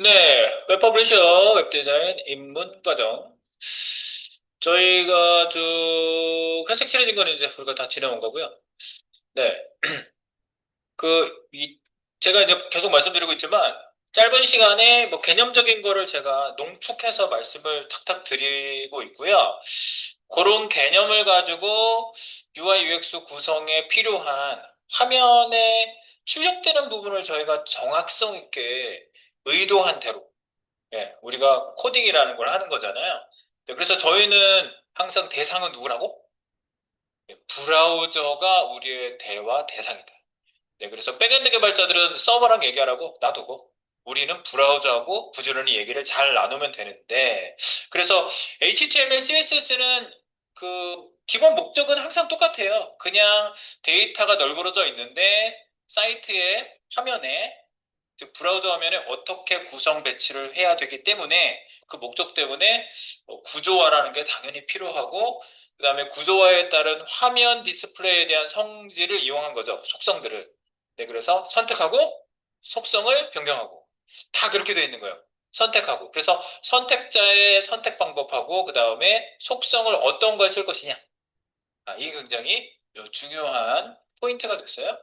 네, 웹퍼블리셔, 웹디자인, 입문 과정. 저희가 쭉 회색 칠해진 거는 이제 우리가 다 지나온 거고요. 네, 그, 제가 이제 계속 말씀드리고 있지만, 짧은 시간에 뭐 개념적인 거를 제가 농축해서 말씀을 탁탁 드리고 있고요. 그런 개념을 가지고 UI, UX 구성에 필요한 화면에 출력되는 부분을 저희가 정확성 있게 의도한 대로 우리가 코딩이라는 걸 하는 거잖아요. 네, 그래서 저희는 항상 대상은 누구라고? 브라우저가 우리의 대화 대상이다. 네, 그래서 백엔드 개발자들은 서버랑 얘기하라고 놔두고 우리는 브라우저하고 부지런히 얘기를 잘 나누면 되는데 그래서 HTML, CSS는 그 기본 목적은 항상 똑같아요. 그냥 데이터가 널브러져 있는데 사이트의 화면에 즉 브라우저 화면에 어떻게 구성 배치를 해야 되기 때문에 그 목적 때문에 구조화라는 게 당연히 필요하고 그다음에 구조화에 따른 화면 디스플레이에 대한 성질을 이용한 거죠. 속성들을. 네, 그래서 선택하고 속성을 변경하고 다 그렇게 되어 있는 거예요. 선택하고. 그래서 선택자의 선택 방법하고 그다음에 속성을 어떤 거에 쓸 것이냐. 이게 굉장히 중요한 포인트가 됐어요.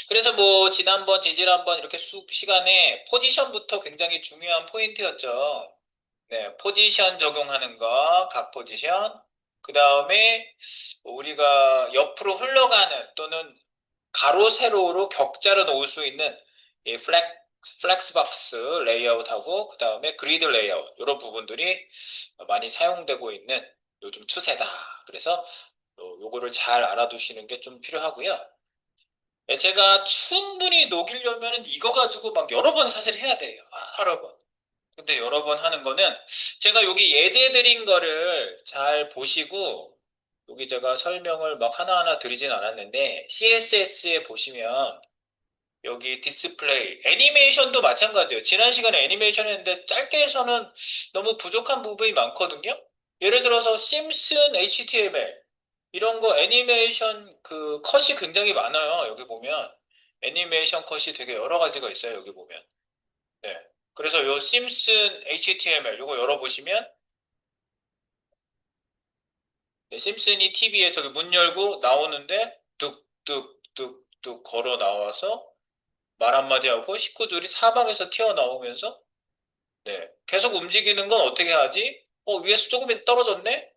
그래서 뭐 지난번, 지지난번 이렇게 시간에 포지션부터 굉장히 중요한 포인트였죠. 네, 포지션 적용하는 거, 각 포지션. 그 다음에 우리가 옆으로 흘러가는 또는 가로, 세로로 격자로 놓을 수 있는 이 플렉스박스 레이아웃하고 그 다음에 그리드 레이아웃 이런 부분들이 많이 사용되고 있는 요즘 추세다. 그래서 요거를 잘 알아두시는 게 좀 필요하고요. 제가 충분히 녹이려면 이거 가지고 막 여러 번 사실 해야 돼요. 여러 번. 근데 여러 번 하는 거는 제가 여기 예제 드린 거를 잘 보시고 여기 제가 설명을 막 하나하나 드리진 않았는데 CSS에 보시면 여기 디스플레이, 애니메이션도 마찬가지예요. 지난 시간에 애니메이션 했는데 짧게 해서는 너무 부족한 부분이 많거든요. 예를 들어서 심슨 HTML 이런 거 애니메이션 그 컷이 굉장히 많아요. 여기 보면 애니메이션 컷이 되게 여러 가지가 있어요. 여기 보면. 네. 그래서 요 심슨 HTML 요거 열어보시면 네, 심슨이 TV에 저기 문 열고 나오는데 뚝뚝뚝뚝 걸어 나와서 말 한마디 하고 식구들이 사방에서 튀어나오면서 네. 계속 움직이는 건 어떻게 하지? 위에서 조금 떨어졌네?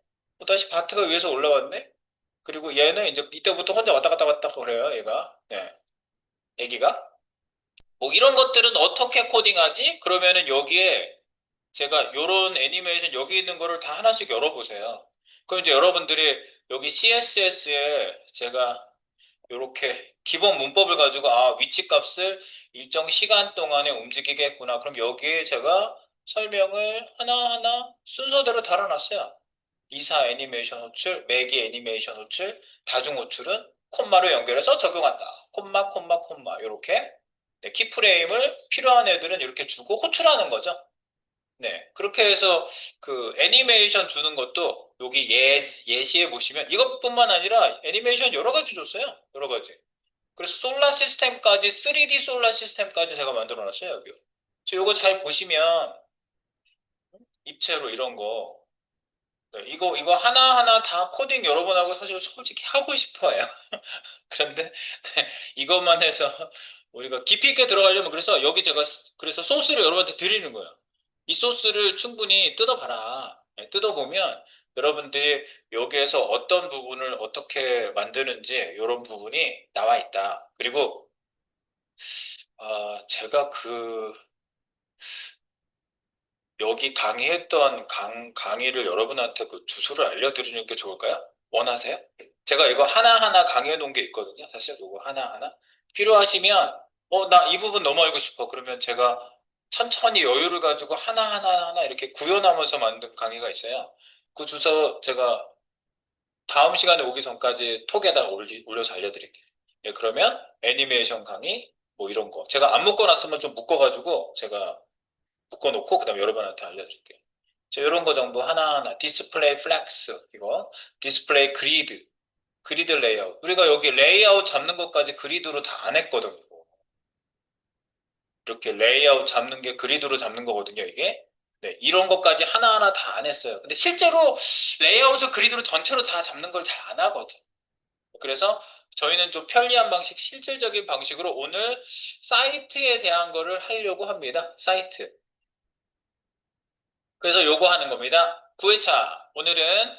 다시 바트가 위에서 올라왔네? 그리고 얘는 이제 이때부터 혼자 왔다 갔다 왔다 그래요, 얘가. 네. 애기가. 뭐 이런 것들은 어떻게 코딩하지? 그러면은 여기에 제가 요런 애니메이션 여기 있는 거를 다 하나씩 열어보세요. 그럼 이제 여러분들이 여기 CSS에 제가 요렇게 기본 문법을 가지고 위치 값을 일정 시간 동안에 움직이겠구나. 그럼 여기에 제가 설명을 하나하나 순서대로 달아놨어요. 이사 애니메이션 호출, 매기 애니메이션 호출, 다중 호출은 콤마로 연결해서 적용한다. 콤마, 콤마, 콤마. 요렇게. 네, 키프레임을 필요한 애들은 이렇게 주고 호출하는 거죠. 네. 그렇게 해서 그 애니메이션 주는 것도 여기 예시에 보시면 이것뿐만 아니라 애니메이션 여러 가지 줬어요. 여러 가지. 그래서 솔라 시스템까지 3D 솔라 시스템까지 제가 만들어 놨어요, 여기. 그래서 요거 잘 보시면 입체로 이런 거 네, 이거 하나하나 다 코딩 여러 번 하고 사실 솔직히 하고 싶어요. 그런데 이것만 해서 우리가 깊이 있게 들어가려면 그래서 여기 제가 그래서 소스를 여러분한테 드리는 거예요. 이 소스를 충분히 뜯어봐라. 네, 뜯어보면 여러분들이 여기에서 어떤 부분을 어떻게 만드는지 이런 부분이 나와 있다. 그리고 제가 여기 강의했던 강의를 여러분한테 그 주소를 알려드리는 게 좋을까요? 원하세요? 제가 이거 하나하나 강의해 놓은 게 있거든요. 사실 이거 하나하나. 필요하시면, 나 이 부분 너무 알고 싶어. 그러면 제가 천천히 여유를 가지고 하나하나 이렇게 구현하면서 만든 강의가 있어요. 그 주소 제가 다음 시간에 오기 전까지 톡에다가 올려서 알려드릴게요. 예, 그러면 애니메이션 강의, 뭐 이런 거. 제가 안 묶어놨으면 좀 묶어가지고 제가 묶어놓고 그다음에 여러분한테 알려드릴게요. 이런 거 정도 하나하나 디스플레이 플렉스 이거 디스플레이 그리드 레이아웃 우리가 여기 레이아웃 잡는 것까지 그리드로 다 안 했거든요. 이렇게 레이아웃 잡는 게 그리드로 잡는 거거든요, 이게. 네, 이런 것까지 하나하나 다 안 했어요. 근데 실제로 레이아웃을 그리드로 전체로 다 잡는 걸 잘 안 하거든. 그래서 저희는 좀 편리한 방식, 실질적인 방식으로 오늘 사이트에 대한 거를 하려고 합니다. 사이트. 그래서 요거 하는 겁니다. 9회차. 오늘은,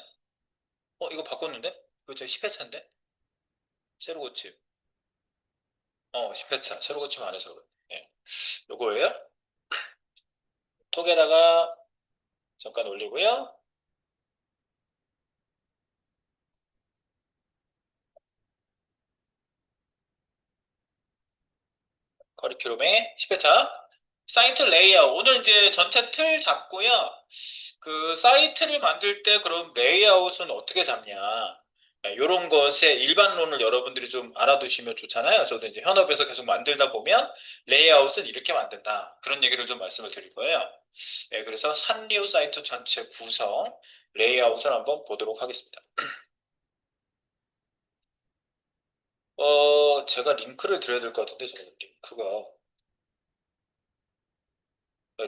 이거 바꿨는데? 이거 저 10회차인데? 새로 고침. 10회차. 새로 고침 안 해서 그래. 예. 요거예요. 톡에다가 잠깐 올리고요. 커리큘럼의 10회차. 사이트 레이아웃. 오늘 이제 전체 틀 잡고요. 그 사이트를 만들 때 그럼 레이아웃은 어떻게 잡냐. 이런 것의 일반론을 여러분들이 좀 알아두시면 좋잖아요. 저도 이제 현업에서 계속 만들다 보면 레이아웃은 이렇게 만든다. 그런 얘기를 좀 말씀을 드릴 거예요. 네, 그래서 산리오 사이트 전체 구성, 레이아웃을 한번 보도록 하겠습니다. 제가 링크를 드려야 될 것 같은데, 저는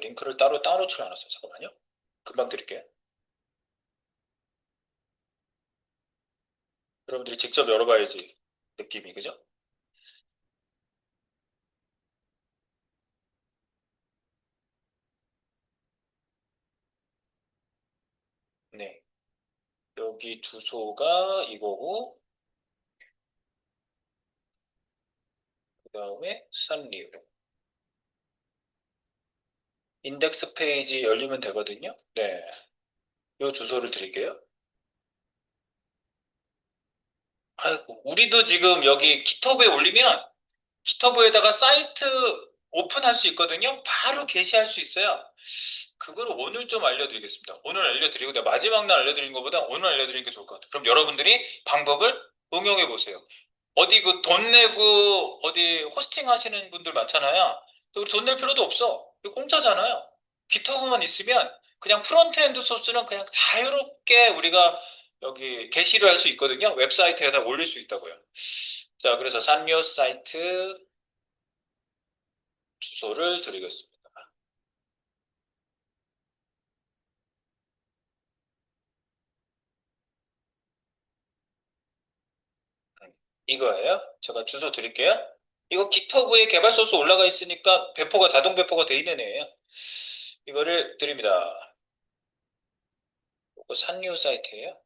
링크를 따로 따놓지 않았어요. 잠깐만요. 금방 드릴게요. 여러분들이 직접 열어봐야지 느낌이, 그죠? 네. 여기 주소가 이거고, 그 다음에 산리오. 인덱스 페이지 열리면 되거든요. 네. 요 주소를 드릴게요. 아이고, 우리도 지금 여기 깃허브에 올리면 깃허브에다가 사이트 오픈할 수 있거든요. 바로 게시할 수 있어요. 그거를 오늘 좀 알려드리겠습니다. 오늘 알려드리고 내가 마지막 날 알려드리는 것보다 오늘 알려드리는 게 좋을 것 같아요. 그럼 여러분들이 방법을 응용해 보세요. 어디 그 돈 내고 어디 호스팅 하시는 분들 많잖아요. 우리 돈 낼 필요도 없어. 이거 공짜잖아요. 깃허브만 있으면 그냥 프론트엔드 소스는 그냥 자유롭게 우리가 여기 게시를 할 수 있거든요. 웹사이트에다 올릴 수 있다고요. 자, 그래서 산리오 사이트 주소를 드리겠습니다. 이거예요. 제가 주소 드릴게요. 이거 깃허브에 개발 소스 올라가 있으니까 자동 배포가 돼 있는 애예요. 이거를 드립니다. 이거 산리오 사이트예요.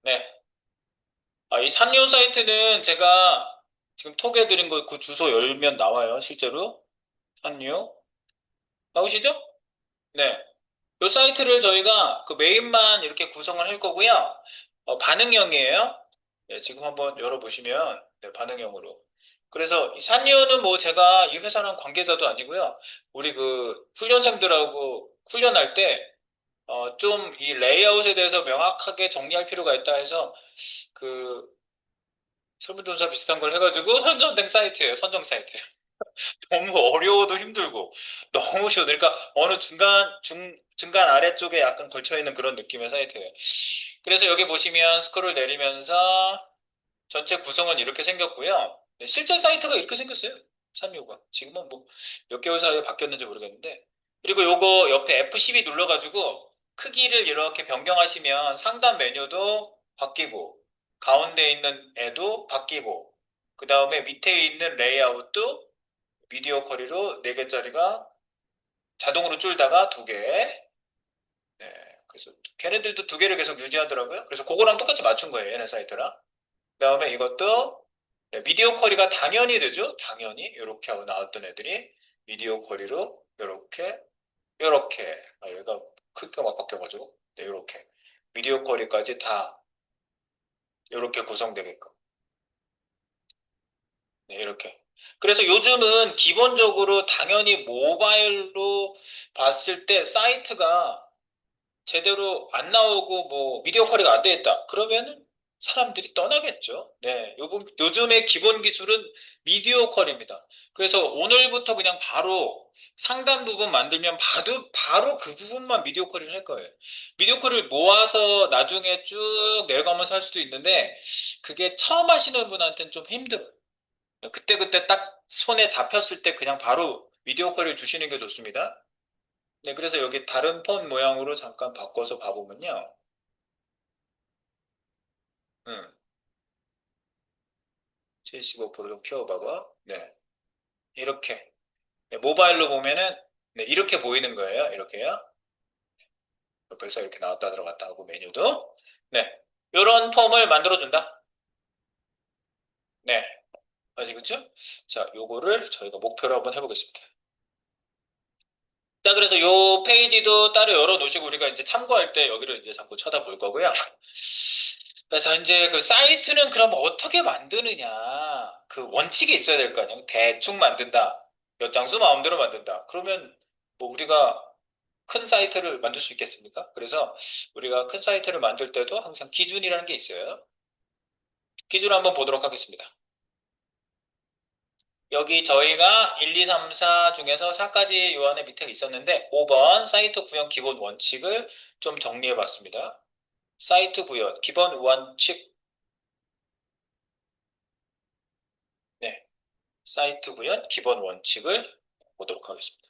네. 이 산리오 사이트는 제가 지금 톡에 드린 거 그 주소 열면 나와요. 실제로. 산리오. 나오시죠? 네. 이 사이트를 저희가 그 메인만 이렇게 구성을 할 거고요. 반응형이에요. 네, 지금 한번 열어보시면 네, 반응형으로. 그래서 이 산리오는 뭐 제가 이 회사랑 관계자도 아니고요. 우리 그 훈련생들하고 훈련할 때 좀 이 레이아웃에 대해서 명확하게 정리할 필요가 있다 해서 그 설문조사 비슷한 걸 해가지고 선정된 사이트예요. 선정 사이트. 너무 어려워도 힘들고 너무 쉬워. 그러니까 어느 중간 아래쪽에 약간 걸쳐있는 그런 느낌의 사이트예요. 그래서 여기 보시면 스크롤 내리면서 전체 구성은 이렇게 생겼고요. 네, 실제 사이트가 이렇게 생겼어요. 산리오가. 지금은 뭐 몇 개월 사이에 바뀌었는지 모르겠는데. 그리고 요거 옆에 F12 눌러가지고 크기를 이렇게 변경하시면 상단 메뉴도 바뀌고 가운데 있는 애도 바뀌고 그 다음에 밑에 있는 레이아웃도 미디어 커리로 4개짜리가 자동으로 줄다가 2개. 네, 그래서 걔네들도 2개를 계속 유지하더라고요. 그래서 그거랑 똑같이 맞춘 거예요. 얘네 사이트랑. 그다음에 이것도 네, 미디어 쿼리가 당연히 되죠. 당연히 이렇게 하고 나왔던 애들이 미디어 쿼리로 이렇게 얘가 크기가 막 바뀌어가지고 네, 이렇게 미디어 쿼리까지 다 이렇게 구성되게끔 네, 이렇게. 그래서 요즘은 기본적으로 당연히 모바일로 봤을 때 사이트가 제대로 안 나오고 뭐 미디어 쿼리가 안 돼 있다. 그러면은 사람들이 떠나겠죠. 네, 요즘의 기본 기술은 미디어 컬입니다. 그래서 오늘부터 그냥 바로 상단 부분 만들면 바로 그 부분만 미디어 컬을 할 거예요. 미디어 컬을 모아서 나중에 쭉 내려가면서 할 수도 있는데 그게 처음 하시는 분한테는 좀 힘들어요. 그때그때 딱 손에 잡혔을 때 그냥 바로 미디어 컬을 주시는 게 좋습니다. 네, 그래서 여기 다른 폰 모양으로 잠깐 바꿔서 봐보면요. 75%좀 키워봐봐. 네, 이렇게. 네, 모바일로 보면은, 네, 이렇게 보이는 거예요. 이렇게요. 옆에서 이렇게 나왔다 들어갔다 하고 메뉴도. 네, 요런 폼을 만들어준다. 네, 아시겠죠? 자, 요거를 저희가 목표로 한번 해보겠습니다. 자, 그래서 요 페이지도 따로 열어놓으시고 우리가 이제 참고할 때 여기를 이제 자꾸 쳐다볼 거고요. 그래서 이제 그 사이트는 그럼 어떻게 만드느냐. 그 원칙이 있어야 될 거 아니에요. 대충 만든다. 몇 장수 마음대로 만든다. 그러면 뭐 우리가 큰 사이트를 만들 수 있겠습니까? 그래서 우리가 큰 사이트를 만들 때도 항상 기준이라는 게 있어요. 기준을 한번 보도록 하겠습니다. 여기 저희가 1, 2, 3, 4 중에서 4까지 요안에 밑에 있었는데 5번 사이트 구현 기본 원칙을 좀 정리해 봤습니다. 사이트 구현 기본 원칙. 네. 사이트 구현 기본 원칙을 보도록 하겠습니다.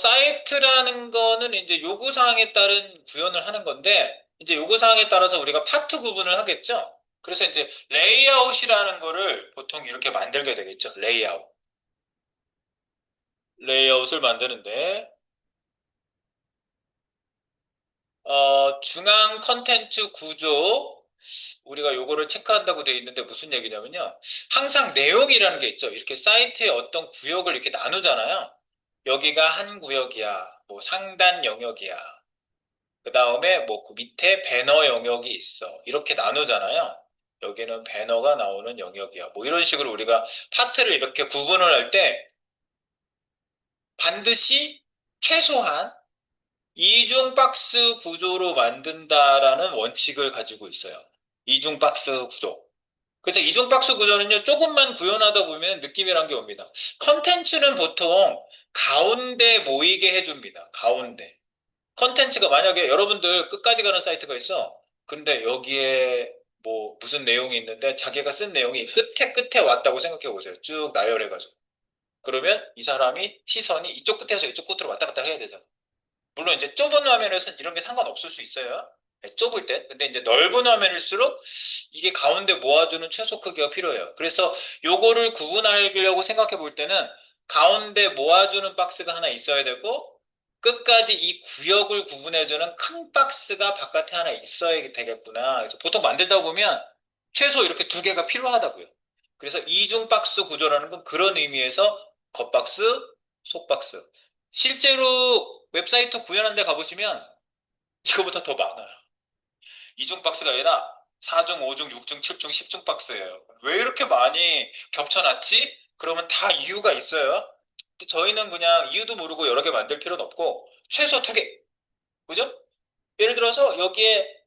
사이트라는 거는 이제 요구사항에 따른 구현을 하는 건데, 이제 요구사항에 따라서 우리가 파트 구분을 하겠죠? 그래서 이제 레이아웃이라는 거를 보통 이렇게 만들게 되겠죠? 레이아웃. 레이아웃을 만드는데, 중앙 컨텐츠 구조, 우리가 요거를 체크한다고 되어 있는데 무슨 얘기냐면요. 항상 내용이라는 게 있죠. 이렇게 사이트의 어떤 구역을 이렇게 나누잖아요. 여기가 한 구역이야. 뭐 상단 영역이야. 그 다음에 뭐 그 밑에 배너 영역이 있어. 이렇게 나누잖아요. 여기는 배너가 나오는 영역이야. 뭐 이런 식으로 우리가 파트를 이렇게 구분을 할 때 반드시 최소한 이중 박스 구조로 만든다라는 원칙을 가지고 있어요. 이중 박스 구조. 그래서 이중 박스 구조는요, 조금만 구현하다 보면 느낌이란 게 옵니다. 컨텐츠는 보통 가운데 모이게 해줍니다. 가운데. 컨텐츠가 만약에 여러분들 끝까지 가는 사이트가 있어. 근데 여기에 뭐 무슨 내용이 있는데 자기가 쓴 내용이 끝에 왔다고 생각해 보세요. 쭉 나열해가지고. 그러면 이 사람이 시선이 이쪽 끝에서 이쪽 끝으로 왔다 갔다 해야 되잖아. 물론 이제 좁은 화면에서는 이런 게 상관없을 수 있어요. 네, 좁을 때. 근데 이제 넓은 화면일수록 이게 가운데 모아주는 최소 크기가 필요해요. 그래서 요거를 구분하려고 생각해 볼 때는 가운데 모아주는 박스가 하나 있어야 되고 끝까지 이 구역을 구분해주는 큰 박스가 바깥에 하나 있어야 되겠구나. 그래서 보통 만들다 보면 최소 이렇게 두 개가 필요하다고요. 그래서 이중 박스 구조라는 건 그런 의미에서 겉박스, 속박스. 실제로 웹사이트 구현한 데 가보시면 이거보다 더 많아요. 2중 박스가 아니라 4중, 5중, 6중, 7중, 10중 박스예요. 왜 이렇게 많이 겹쳐놨지? 그러면 다 이유가 있어요. 근데 저희는 그냥 이유도 모르고 여러 개 만들 필요는 없고 최소 두 개. 그죠? 예를 들어서 여기에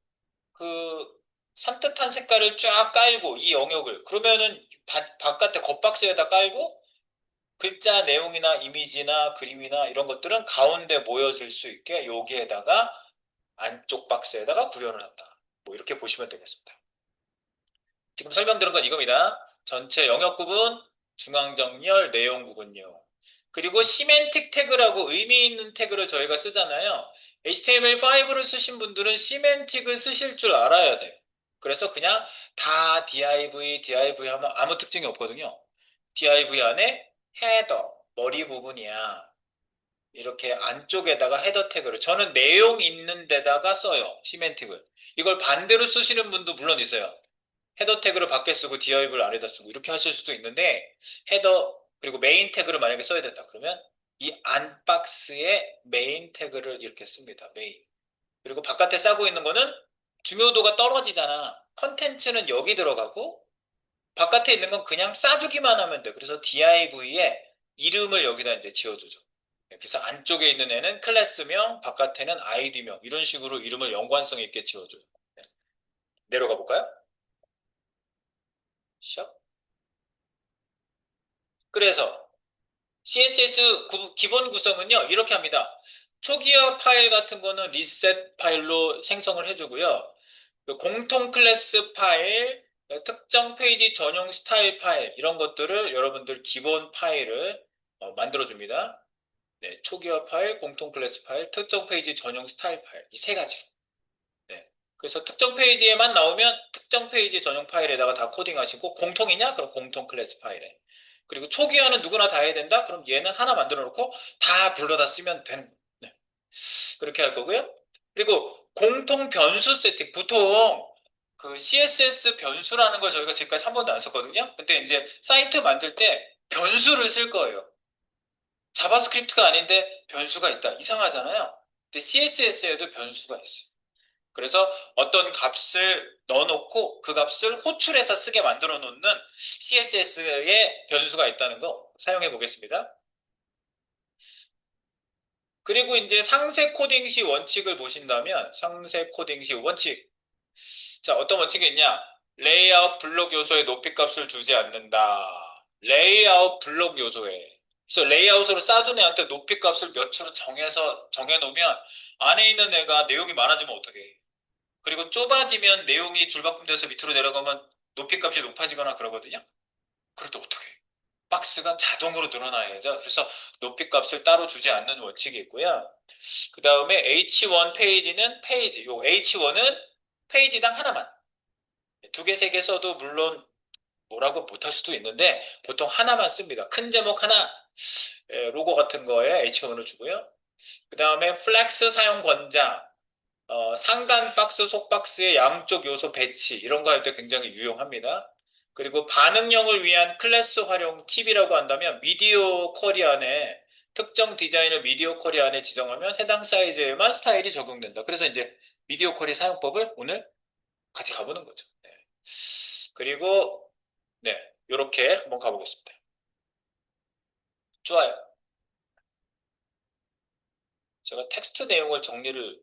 그 산뜻한 색깔을 쫙 깔고 이 영역을 그러면은 바깥에 겉박스에다 깔고 글자 내용이나 이미지나 그림이나 이런 것들은 가운데 모여질 수 있게 여기에다가 안쪽 박스에다가 구현을 한다. 뭐 이렇게 보시면 되겠습니다. 지금 설명드린 건 이겁니다. 전체 영역 구분, 중앙 정렬, 내용 구분요. 그리고 시멘틱 태그라고 의미 있는 태그를 저희가 쓰잖아요. HTML5를 쓰신 분들은 시멘틱을 쓰실 줄 알아야 돼요. 그래서 그냥 다 div 하면 아무 특징이 없거든요. div 안에 헤더, 머리 부분이야. 이렇게 안쪽에다가 헤더 태그를 저는 내용 있는 데다가 써요. 시멘틱을. 이걸 반대로 쓰시는 분도 물론 있어요. 헤더 태그를 밖에 쓰고 div를 안에다 쓰고 이렇게 하실 수도 있는데 헤더 그리고 메인 태그를 만약에 써야 된다. 그러면 이 안박스에 메인 태그를 이렇게 씁니다. 메인. 그리고 바깥에 싸고 있는 거는 중요도가 떨어지잖아. 컨텐츠는 여기 들어가고 바깥에 있는 건 그냥 싸주기만 하면 돼. 그래서 div에 이름을 여기다 이제 지어주죠. 그래서 안쪽에 있는 애는 클래스명, 바깥에는 아이디명 이런 식으로 이름을 연관성 있게 지어줘요. 내려가 볼까요? 샵. 그래서 CSS 기본 구성은요, 이렇게 합니다. 초기화 파일 같은 거는 리셋 파일로 생성을 해주고요. 그 공통 클래스 파일, 특정 페이지 전용 스타일 파일, 이런 것들을 여러분들 기본 파일을 만들어줍니다. 네, 초기화 파일, 공통 클래스 파일, 특정 페이지 전용 스타일 파일, 이 세 가지로. 네. 그래서 특정 페이지에만 나오면 특정 페이지 전용 파일에다가 다 코딩하시고, 공통이냐? 그럼 공통 클래스 파일에. 그리고 초기화는 누구나 다 해야 된다? 그럼 얘는 하나 만들어 놓고 다 불러다 쓰면 되는 거예요. 네. 그렇게 할 거고요. 그리고 공통 변수 세팅. 보통 그 CSS 변수라는 걸 저희가 지금까지 한 번도 안 썼거든요. 근데 이제 사이트 만들 때 변수를 쓸 거예요. 자바스크립트가 아닌데 변수가 있다. 이상하잖아요. 근데 CSS에도 변수가 있어요. 그래서 어떤 값을 넣어놓고 그 값을 호출해서 쓰게 만들어 놓는 CSS에 변수가 있다는 거 사용해 보겠습니다. 그리고 이제 상세 코딩 시 원칙을 보신다면 상세 코딩 시 원칙. 자, 어떤 원칙이 있냐? 레이아웃 블록 요소의 높이 값을 주지 않는다. 레이아웃 블록 요소에. 그래서 레이아웃으로 싸준 애한테 높이 값을 몇 초로 정해놓으면 안에 있는 애가 내용이 많아지면 어떡해? 그리고 좁아지면 내용이 줄바꿈돼서 밑으로 내려가면 높이 값이 높아지거나 그러거든요. 그럴 때 어떡해? 박스가 자동으로 늘어나야죠. 그래서 높이 값을 따로 주지 않는 원칙이 있고요. 그 다음에 H1 페이지는 페이지. 요 H1은 페이지당 하나만. 두 개, 세 개 써도 물론 뭐라고 못할 수도 있는데 보통 하나만 씁니다. 큰 제목 하나, 로고 같은 거에 H1을 주고요. 그 다음에 플렉스 사용 권장, 상단 박스, 속박스의 양쪽 요소 배치 이런 거 할 때 굉장히 유용합니다. 그리고 반응형을 위한 클래스 활용 팁이라고 한다면 미디어 쿼리 안에 특정 디자인을 미디어 쿼리 안에 지정하면 해당 사이즈에만 스타일이 적용된다. 그래서 이제 미디어 쿼리 사용법을 오늘 같이 가보는 거죠. 네. 그리고 네, 이렇게 한번 가보겠습니다. 좋아요. 제가 텍스트 내용을 정리를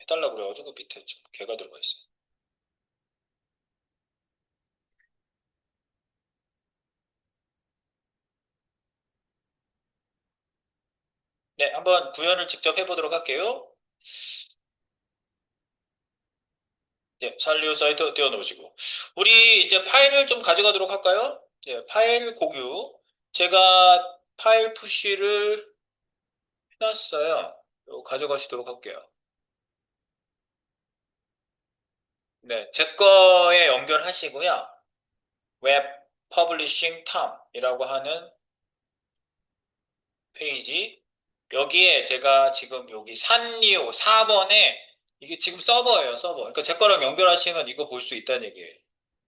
해달라고 그래가지고 밑에 좀 개가 들어가 있어요. 네, 한번 구현을 직접 해보도록 할게요. 네, 산리오 사이트 띄워놓으시고. 우리 이제 파일을 좀 가져가도록 할까요? 네, 파일 공유. 제가 파일 푸시를 해놨어요. 이거 가져가시도록 할게요. 네, 제 거에 연결하시고요. 웹 퍼블리싱 탐이라고 하는 페이지. 여기에 제가 지금 여기 산리오 4번에 이게 지금 서버예요, 서버. 그러니까 제 거랑 연결하시면 이거 볼 수 있다는 얘기예요.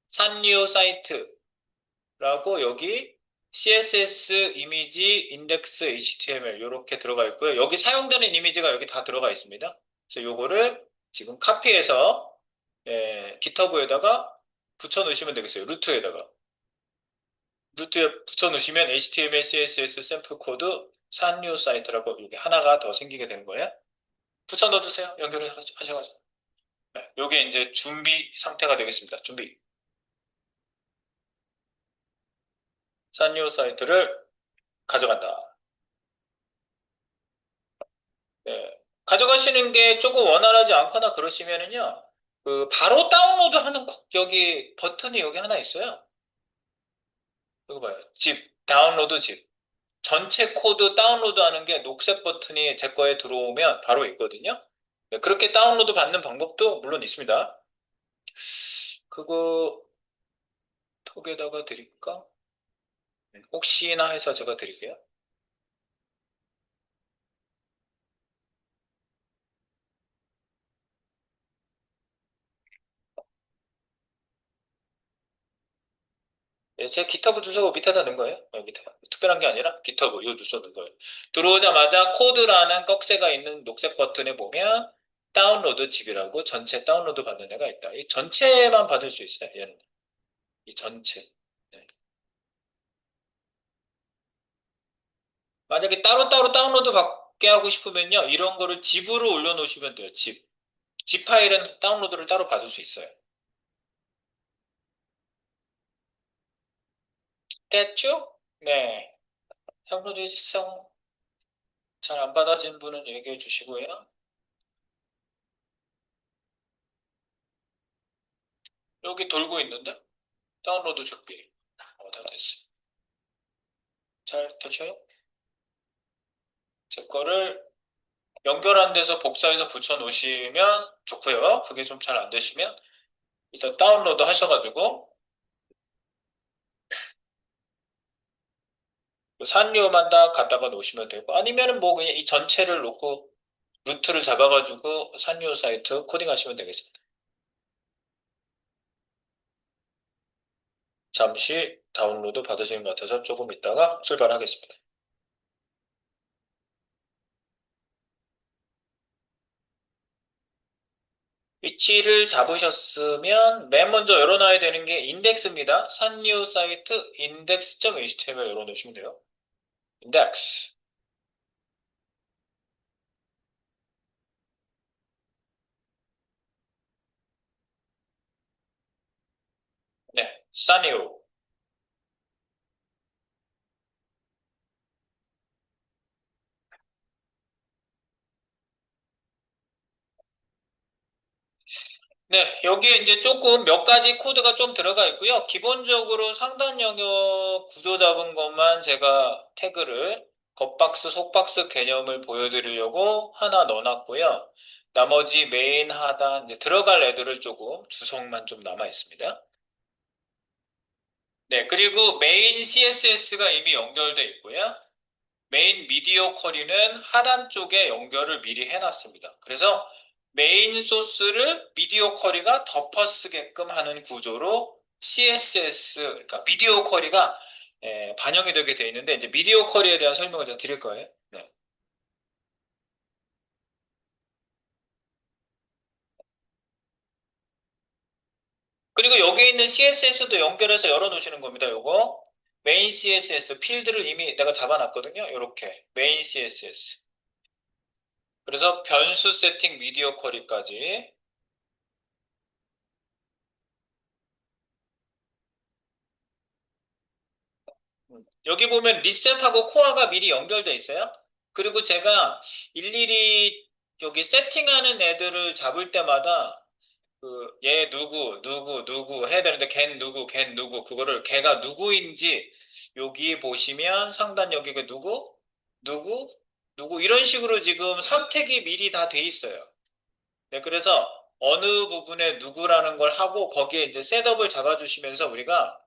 산리오 사이트라고 여기 CSS 이미지 인덱스 HTML 이렇게 들어가 있고요. 여기 사용되는 이미지가 여기 다 들어가 있습니다. 그래서 요거를 지금 카피해서 GitHub에다가 붙여 놓으시면 되겠어요. 루트에 붙여 놓으시면 HTML, CSS 샘플 코드 산류 사이트라고 여기 하나가 더 생기게 되는 거예요. 붙여 넣어주세요. 연결을 하셔가지고. 네, 요게 이제 준비 상태가 되겠습니다. 준비. 산류 사이트를 가져간다. 네. 가져가시는 게 조금 원활하지 않거나 그러시면은요, 그 바로 다운로드 하는 여기 버튼이 여기 하나 있어요. 이거 봐요. 다운로드 집. 전체 코드 다운로드 하는 게 녹색 버튼이 제 거에 들어오면 바로 있거든요. 네, 그렇게 다운로드 받는 방법도 물론 있습니다. 그거 톡에다가 드릴까? 혹시나 해서 제가 드릴게요. 예, 제 기터브 주소 밑에다 넣은 거예요. 밑에. 특별한 게 아니라 기터브 요 주소 넣은 거예요. 들어오자마자 코드라는 꺽쇠가 있는 녹색 버튼에 보면 다운로드 집이라고 전체 다운로드 받는 애가 있다. 이 전체만 받을 수 있어요. 얘는. 이 전체. 네. 만약에 따로따로 다운로드 받게 하고 싶으면요. 이런 거를 집으로 올려놓으시면 돼요. 집. 집 파일은 다운로드를 따로 받을 수 있어요. 됐죠? 네. 다운로드 해주세요. 잘 안 받아진 분은 얘기해 주시고요. 여기 돌고 있는데? 다운로드 준비. 다 됐어. 잘 되죠? 제 거를 연결한 데서 복사해서 붙여 놓으시면 좋고요. 그게 좀 잘 안 되시면 일단 다운로드 하셔가지고 산리오만 딱 갖다가 놓으시면 되고 아니면은 뭐 그냥 이 전체를 놓고 루트를 잡아가지고 산리오 사이트 코딩하시면 되겠습니다. 잠시 다운로드 받으시는 것 같아서 조금 있다가 출발하겠습니다. 위치를 잡으셨으면 맨 먼저 열어놔야 되는 게 인덱스입니다. 산리오 사이트 index.html 열어놓으시면 돼요. 인덱스. 네, 산리오. 네, 여기에 이제 조금 몇 가지 코드가 좀 들어가 있고요. 기본적으로 상단 영역 구조 잡은 것만 제가 태그를 겉박스, 속박스 개념을 보여드리려고 하나 넣어놨고요. 나머지 메인 하단 이제 들어갈 애들을 조금 주석만 좀 남아 있습니다. 네, 그리고 메인 CSS가 이미 연결돼 있고요. 메인 미디어 쿼리는 하단 쪽에 연결을 미리 해놨습니다. 그래서 메인 소스를 미디어 쿼리가 덮어쓰게끔 하는 구조로 CSS, 그러니까 미디어 쿼리가 반영이 되게 돼 있는데 이제 미디어 쿼리에 대한 설명을 제가 드릴 거예요. 네. 그리고 여기 있는 CSS도 연결해서 열어놓으시는 겁니다. 요거 메인 CSS 필드를 이미 내가 잡아놨거든요. 이렇게 메인 CSS. 그래서 변수 세팅 미디어 쿼리까지 여기 보면 리셋하고 코어가 미리 연결돼 있어요. 그리고 제가 일일이 여기 세팅하는 애들을 잡을 때마다 얘 누구 해야 되는데 걘 누구 그거를 걔가 누구인지 여기 보시면 상단 여기가 누구 누구 이런 식으로 지금 선택이 미리 다 돼 있어요. 네, 그래서 어느 부분에 누구라는 걸 하고 거기에 이제 셋업을 잡아주시면서 우리가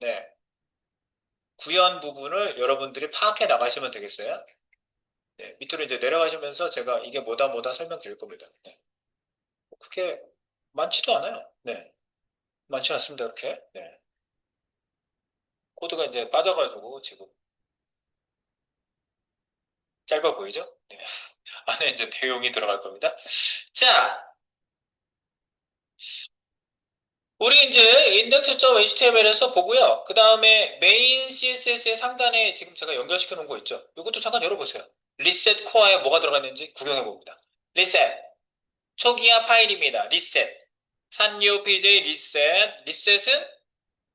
네, 구현 부분을 여러분들이 파악해 나가시면 되겠어요. 네, 밑으로 이제 내려가시면서 제가 이게 뭐다 설명드릴 겁니다. 네. 그렇게 많지도 않아요. 네. 많지 않습니다. 이렇게. 네. 코드가 이제 빠져가지고 지금 짧아 보이죠? 네. 안에 이제 내용이 들어갈 겁니다. 자, 우리 이제 index.html에서 보고요. 그 다음에 메인 CSS의 상단에 지금 제가 연결시켜 놓은 거 있죠? 이것도 잠깐 열어보세요. 리셋 코어에 뭐가 들어갔는지 구경해 봅니다. 리셋. 초기화 파일입니다. 리셋. 산리오 PJ 리셋. 리셋은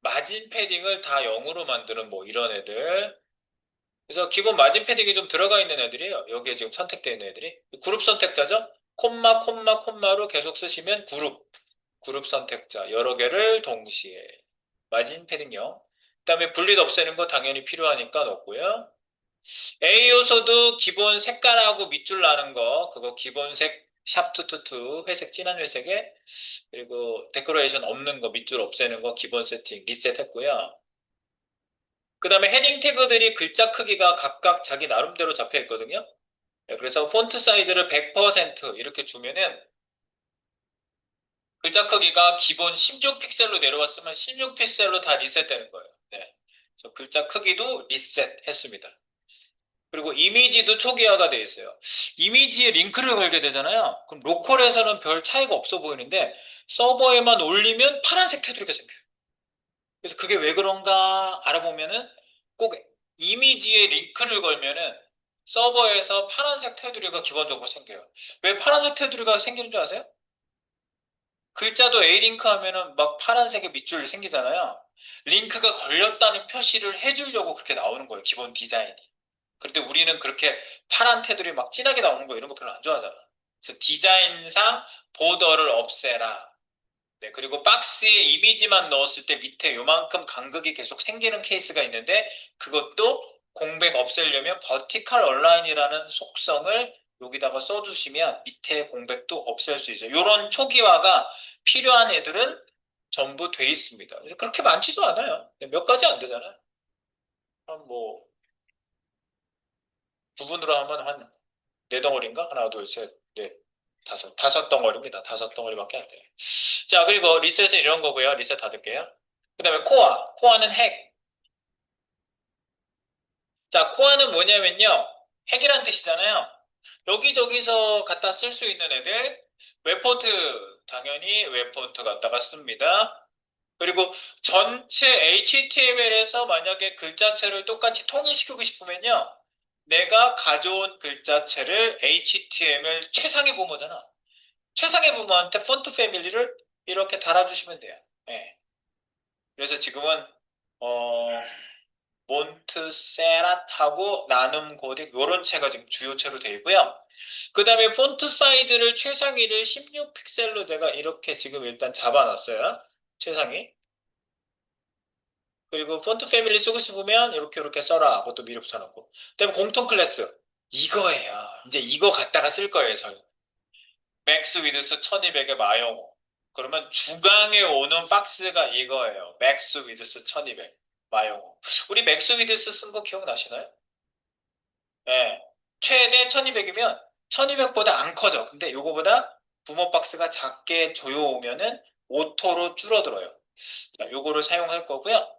마진 패딩을 다 0으로 만드는 뭐 이런 애들. 그래서 기본 마진 패딩이 좀 들어가 있는 애들이에요. 여기에 지금 선택되어 있는 애들이. 그룹 선택자죠? 콤마로 계속 쓰시면 그룹 선택자 여러 개를 동시에 마진 패딩 0. 그다음에 분리 없애는 거 당연히 필요하니까 넣고요. A 요소도 기본 색깔하고 밑줄 나는 거 그거 기본색 샵투투투 회색 진한 회색에 그리고 데코레이션 없는 거 밑줄 없애는 거 기본 세팅 리셋 했고요. 그 다음에 헤딩 태그들이 글자 크기가 각각 자기 나름대로 잡혀 있거든요. 네, 그래서 폰트 사이즈를 100% 이렇게 주면은 글자 크기가 기본 16픽셀로 내려왔으면 16픽셀로 다 리셋되는 거예요. 네. 그래서 글자 크기도 리셋했습니다. 그리고 이미지도 초기화가 되어 있어요. 이미지에 링크를 걸게 되잖아요. 그럼 로컬에서는 별 차이가 없어 보이는데 서버에만 올리면 파란색 테두리가 생겨요. 그래서 그게 왜 그런가 알아보면은 꼭 이미지에 링크를 걸면은 서버에서 파란색 테두리가 기본적으로 생겨요. 왜 파란색 테두리가 생기는 줄 아세요? 글자도 A링크 하면은 막 파란색의 밑줄이 생기잖아요. 링크가 걸렸다는 표시를 해주려고 그렇게 나오는 거예요. 기본 디자인이. 그런데 우리는 그렇게 파란 테두리 막 진하게 나오는 거 이런 거 별로 안 좋아하잖아. 그래서 디자인상 보더를 없애라. 네, 그리고 박스에 이미지만 넣었을 때 밑에 요만큼 간극이 계속 생기는 케이스가 있는데 그것도 공백 없애려면 버티컬 얼라인이라는 속성을 여기다가 써주시면 밑에 공백도 없앨 수 있어요. 이런 초기화가 필요한 애들은 전부 돼 있습니다. 그렇게 많지도 않아요. 몇 가지 안 되잖아요. 뭐 부분으로 하면 한 네 덩어리인가? 하나, 둘, 셋, 넷, 다섯 덩어리입니다. 다섯 덩어리밖에 안 돼요. 자, 그리고 리셋은 이런 거고요. 리셋 닫을게요. 그 다음에 코어. 코어는 핵. 자, 코어는 뭐냐면요. 핵이란 뜻이잖아요. 여기저기서 갖다 쓸 수 있는 애들. 웹폰트, 당연히 웹폰트 갖다가 씁니다. 그리고 전체 HTML에서 만약에 글자체를 똑같이 통일시키고 싶으면요. 내가 가져온 글자체를 HTML 최상위 부모잖아. 최상위 부모한테 폰트 패밀리를 이렇게 달아주시면 돼요. 예. 그래서 지금은 어, 몬트세라하고 나눔 고딕 요런 채가 지금 주요체로 되어 있고요. 그 다음에 폰트 사이즈를 최상위를 16픽셀로 내가 이렇게 지금 일단 잡아놨어요. 최상위. 그리고 폰트 패밀리 쓰고 싶으면 이렇게 써라. 그것도 미리 붙여놓고. 그다음에 공통 클래스. 이거예요. 이제 이거 갖다가 쓸 거예요, 저희. 맥스 위드스 1200의 마용호. 그러면 주강에 오는 박스가 이거예요. 맥스 위드스 1200 마용호. 우리 맥스 위드스 쓴 거 기억나시나요? 예. 최대 1200이면 1200보다 안 커져. 근데 요거보다 부모 박스가 작게 조여오면은 오토로 줄어들어요. 자, 요거를 사용할 거고요.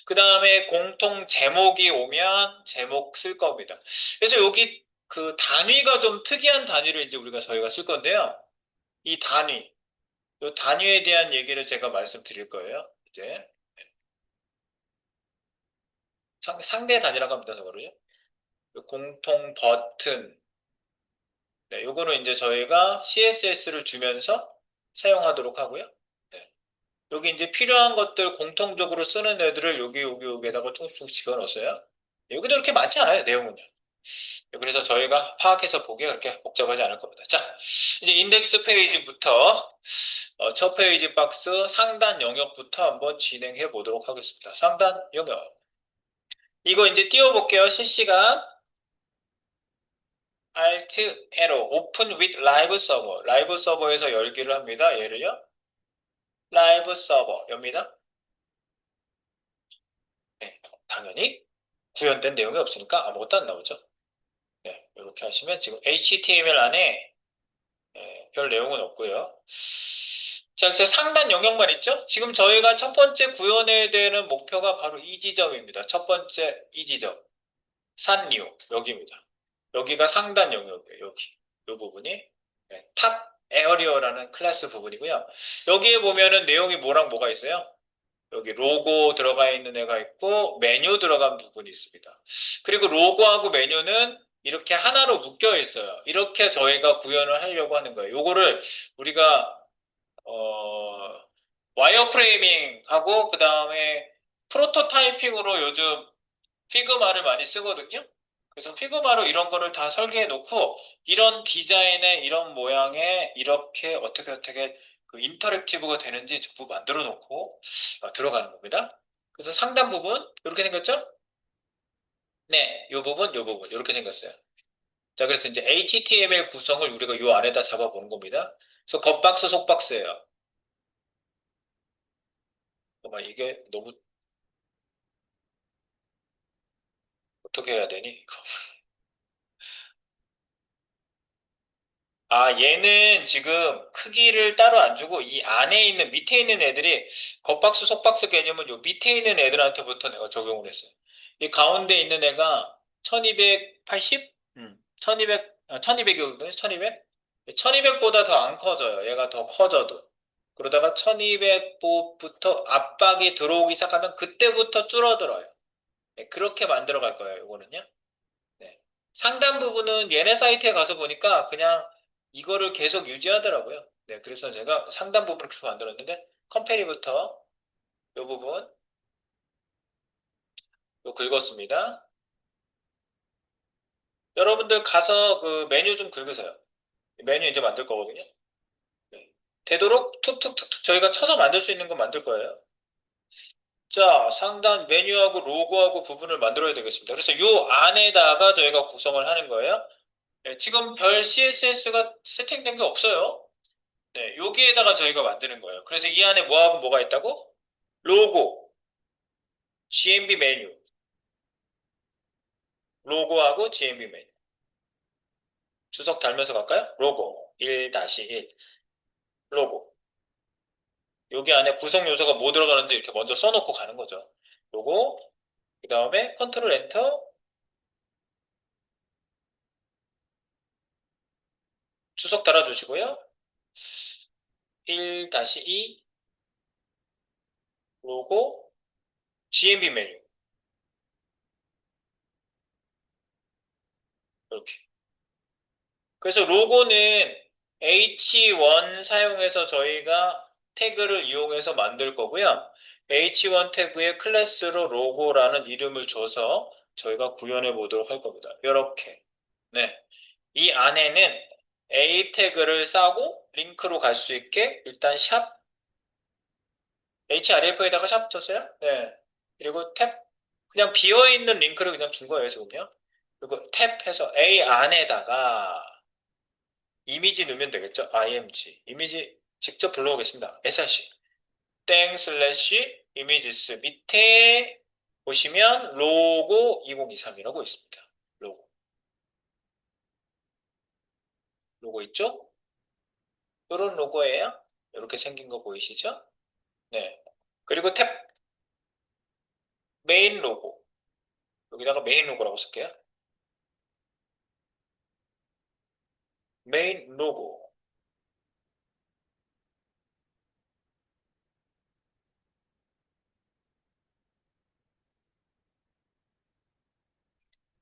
그 다음에 공통 제목이 오면 제목 쓸 겁니다. 그래서 여기 그 단위가 좀 특이한 단위를 이제 저희가 쓸 건데요. 이 단위, 이 단위에 대한 얘기를 제가 말씀드릴 거예요. 이제 상대 단위라고 합니다. 저거를요. 공통 버튼. 네, 요거는 이제 저희가 CSS를 주면서 사용하도록 하고요. 네. 여기 이제 필요한 것들 공통적으로 쓰는 애들을 여기에다가 조금씩 집어넣었어요. 여기도 이렇게 많지 않아요, 내용은요. 그래서 저희가 파악해서 보기에 그렇게 복잡하지 않을 겁니다. 자, 이제 인덱스 페이지부터 첫 페이지 박스 상단 영역부터 한번 진행해 보도록 하겠습니다. 상단 영역. 이거 이제 띄워볼게요. 실시간. Alt, Arrow, Open with Live Server. 라이브 서버에서 열기를 합니다. 얘를요. 라이브 서버 엽니다. 네, 당연히 구현된 내용이 없으니까 아무것도 안 나오죠. 네, 이렇게 하시면 지금 HTML 안에 별 내용은 없고요. 자, 그래서 상단 영역만 있죠? 지금 저희가 첫 번째 구현해야 되는 목표가 바로 이 지점입니다. 첫 번째 이 지점. 산리오. 여기입니다. 여기가 상단 영역이에요. 여기. 이 부분이. 네, 탑 에어리어라는 클래스 부분이고요. 여기에 보면은 내용이 뭐랑 뭐가 있어요? 여기 로고 들어가 있는 애가 있고 메뉴 들어간 부분이 있습니다. 그리고 로고하고 메뉴는 이렇게 하나로 묶여 있어요. 이렇게 저희가 구현을 하려고 하는 거예요. 요거를 우리가 와이어프레이밍 하고 그 다음에 프로토타이핑으로 요즘 피그마를 많이 쓰거든요. 그래서 피그마로 이런 거를 다 설계해 놓고 이런 디자인에 이런 모양에 이렇게 어떻게 그 인터랙티브가 되는지 전부 만들어 놓고 들어가는 겁니다. 그래서 상단 부분 이렇게 생겼죠? 네, 요 부분 이렇게 생겼어요. 자, 그래서 이제 HTML 구성을 우리가 요 안에다 잡아보는 겁니다. 그래서 겉박스 속박스예요. 정말 이게 너무 어떻게 해야 되니? 이거. 아, 얘는 지금 크기를 따로 안 주고 이 안에 있는 밑에 있는 애들이 겉박스 속박스 개념은 요 밑에 있는 애들한테부터 내가 적용을 했어요. 이 가운데 있는 애가 1280? 1200, 1200이거든요. 1200? 1200보다 더 안 커져요. 얘가 더 커져도. 그러다가 1200부터 압박이 들어오기 시작하면 그때부터 줄어들어요. 네, 그렇게 만들어 갈 거예요. 이거는요. 네. 상단 부분은 얘네 사이트에 가서 보니까 그냥 이거를 계속 유지하더라고요. 네, 그래서 제가 상단 부분을 그렇게 만들었는데 컴페리부터 이 부분 또 긁었습니다. 여러분들 가서 그 메뉴 좀 긁으세요. 메뉴 이제 만들 거거든요. 네. 되도록 툭툭툭툭 저희가 쳐서 만들 수 있는 거 만들 거예요. 자, 상단 메뉴하고 로고하고 부분을 만들어야 되겠습니다. 그래서 요 안에다가 저희가 구성을 하는 거예요. 네, 지금 별 CSS가 세팅된 게 없어요. 네, 여기에다가 저희가 만드는 거예요. 그래서 이 안에 뭐하고 뭐가 있다고? 로고, GMB 메뉴, 로고하고 GMB 메뉴. 주석 달면서 갈까요? 로고, 1-1, 로고. 여기 안에 구성 요소가 뭐 들어가는지 이렇게 먼저 써놓고 가는 거죠. 로고, 그 다음에 컨트롤 엔터, 주석 달아주시고요. 1-2, 로고, GMB 메뉴. 이렇게. 그래서 로고는 H1 사용해서 저희가 태그를 이용해서 만들 거고요. H1 태그에 클래스로 로고라는 이름을 줘서 저희가 구현해 보도록 할 겁니다. 이렇게. 네. 이 안에는 A 태그를 싸고 링크로 갈 수 있게 일단 샵, href에다가 샵 쳤어요. 네. 그리고 탭, 그냥 비어있는 링크를 그냥 준 거예요, 지금요. 그리고 탭해서 A 안에다가 이미지 넣으면 되겠죠? img. 이미지 직접 불러오겠습니다. src. 땡 슬래시 이미지스 밑에 보시면 로고 2023이라고 있습니다. 로고. 로고 있죠? 이런 로고예요. 이렇게 생긴 거 보이시죠? 네. 그리고 탭 메인 로고. 여기다가 메인 로고라고 쓸게요. 메인 로고.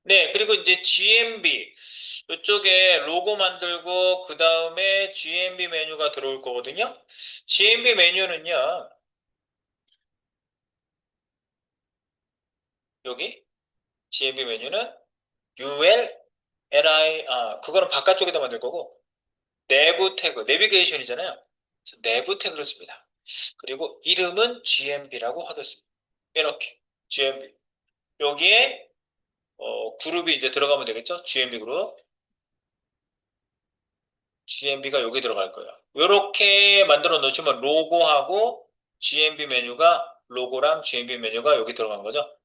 네, 그리고 이제 GMB. 이쪽에 로고 만들고, 그 다음에 GMB 메뉴가 들어올 거거든요. GMB 메뉴는요, 여기, GMB 메뉴는 UL, LI, 그거는 바깥쪽에다 만들 거고, 내부 태그, 내비게이션이잖아요. 그래서 내부 태그를 씁니다. 그리고 이름은 GMB라고 하겠습니다. 이렇게, GMB. 여기에, 그룹이 이제 들어가면 되겠죠? GMB 그룹. GMB가 여기 들어갈 거예요. 이렇게 만들어 놓으시면 로고하고 GMB 메뉴가 로고랑 GMB 메뉴가 여기 들어간 거죠.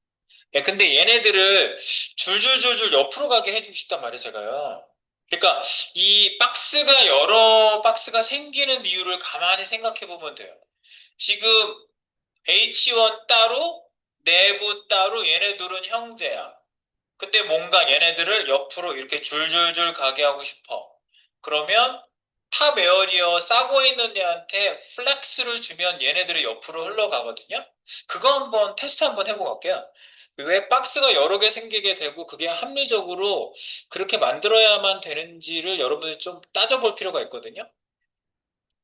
예, 근데 얘네들을 줄줄줄줄 옆으로 가게 해주고 싶단 말이에요, 제가요. 그러니까 이 박스가 여러 박스가 생기는 이유를 가만히 생각해 보면 돼요. 지금 H1 따로, 내부 따로 얘네들은 형제야. 그때 뭔가 얘네들을 옆으로 이렇게 줄줄줄 가게 하고 싶어. 그러면 탑 에어리어 싸고 있는 애한테 플렉스를 주면 얘네들이 옆으로 흘러가거든요. 그거 한번 테스트 한번 해보고 갈게요. 왜 박스가 여러 개 생기게 되고 그게 합리적으로 그렇게 만들어야만 되는지를 여러분이 좀 따져볼 필요가 있거든요.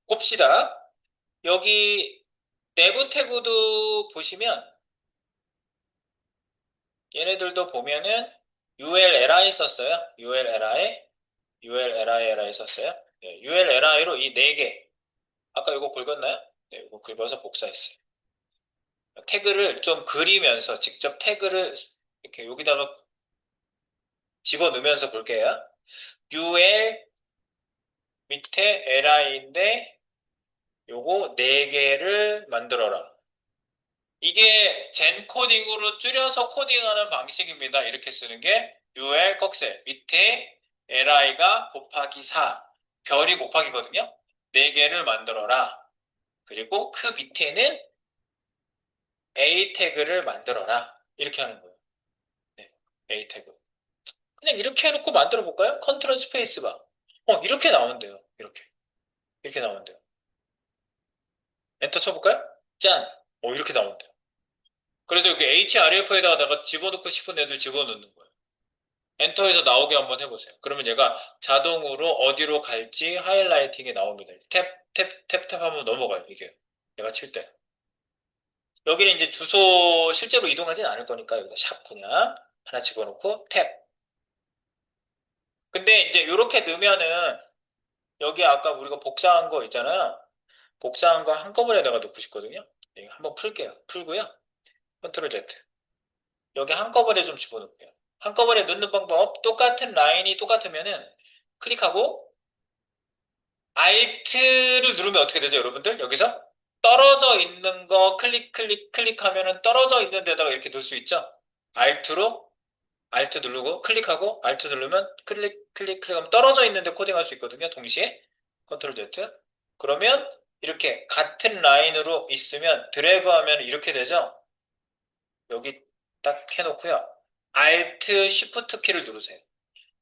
봅시다. 여기 내부 태그도 보시면 얘네들도 보면은 ULLI 썼어요. ULLI, ULLI 썼어요. 네, ULLI로 이 네 개. 아까 이거 긁었나요? 네, 이거 긁어서 복사했어요. 태그를 좀 그리면서 직접 태그를 이렇게 여기다가 집어넣으면서 볼게요. UL 밑에 LI인데 요거 네 개를 만들어라. 이게 젠 코딩으로 줄여서 코딩하는 방식입니다. 이렇게 쓰는 게 UL 꺽쇠 밑에 LI가 곱하기 4 별이 곱하기거든요. 네 개를 만들어라. 그리고 그 밑에는 A 태그를 만들어라. 이렇게 하는 거예요. 네, A 태그. 그냥 이렇게 해놓고 만들어 볼까요? 컨트롤 스페이스 바. 이렇게 나오는데요. 이렇게. 이렇게 나오는데요. 엔터 쳐볼까요? 짠! 이렇게 나오는데요. 그래서 여기 href에다가 내가 집어넣고 싶은 애들 집어넣는 거예요. 엔터에서 나오게 한번 해보세요. 그러면 얘가 자동으로 어디로 갈지 하이라이팅이 나옵니다. 탭, 탭, 탭, 탭 하면 넘어가요, 이게. 얘가 칠 때. 여기는 이제 주소 실제로 이동하진 않을 거니까 여기다 샵 그냥 하나 집어넣고 탭. 근데 이제 이렇게 넣으면은 여기 아까 우리가 복사한 거 있잖아요. 복사한 거 한꺼번에다가 넣고 싶거든요. 예, 한번 풀게요. 풀고요. 컨트롤 Z. 여기 한꺼번에 좀 집어넣을게요. 한꺼번에 넣는 방법 똑같은 라인이 똑같으면은 클릭하고 Alt를 누르면 어떻게 되죠, 여러분들? 여기서 떨어져 있는 거 클릭하면은 떨어져 있는 데다가 이렇게 넣을 수 있죠? Alt로 Alt 누르고 클릭하고 Alt 누르면 클릭하면 떨어져 있는데 코딩할 수 있거든요. 동시에 컨트롤 Z. 그러면 이렇게 같은 라인으로 있으면 드래그하면 이렇게 되죠. 여기 딱 해놓고요. Alt Shift 키를 누르세요.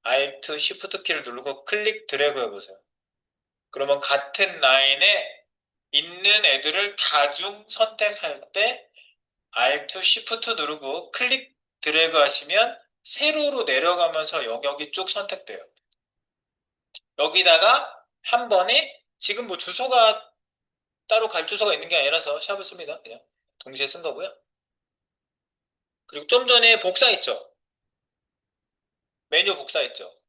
Alt Shift 키를 누르고 클릭 드래그 해보세요. 그러면 같은 라인에 있는 애들을 다중 선택할 때 Alt Shift 누르고 클릭 드래그 하시면 세로로 내려가면서 영역이 쭉 선택돼요. 여기다가 한 번에 지금 뭐 주소가 따로 갈 주소가 있는 게 아니라서 샵을 씁니다. 그냥 동시에 쓴 거고요. 그리고 좀 전에 복사했죠. 메뉴 복사했죠.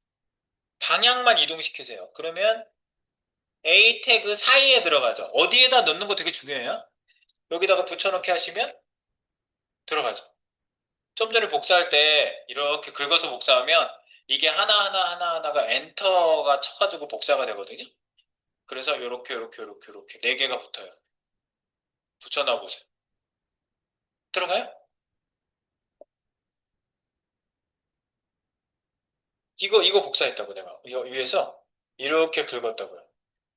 방향만 이동시키세요. 그러면 A 태그 사이에 들어가죠. 어디에다 넣는 거 되게 중요해요. 여기다가 붙여넣기 하시면 들어가죠. 좀 전에 복사할 때 이렇게 긁어서 복사하면 이게 하나하나가 엔터가 쳐가지고 복사가 되거든요. 그래서 이렇게 네 개가 붙어요. 붙여넣어 보세요. 들어가요? 이거 복사했다고 내가. 이거 위에서 이렇게 긁었다고요.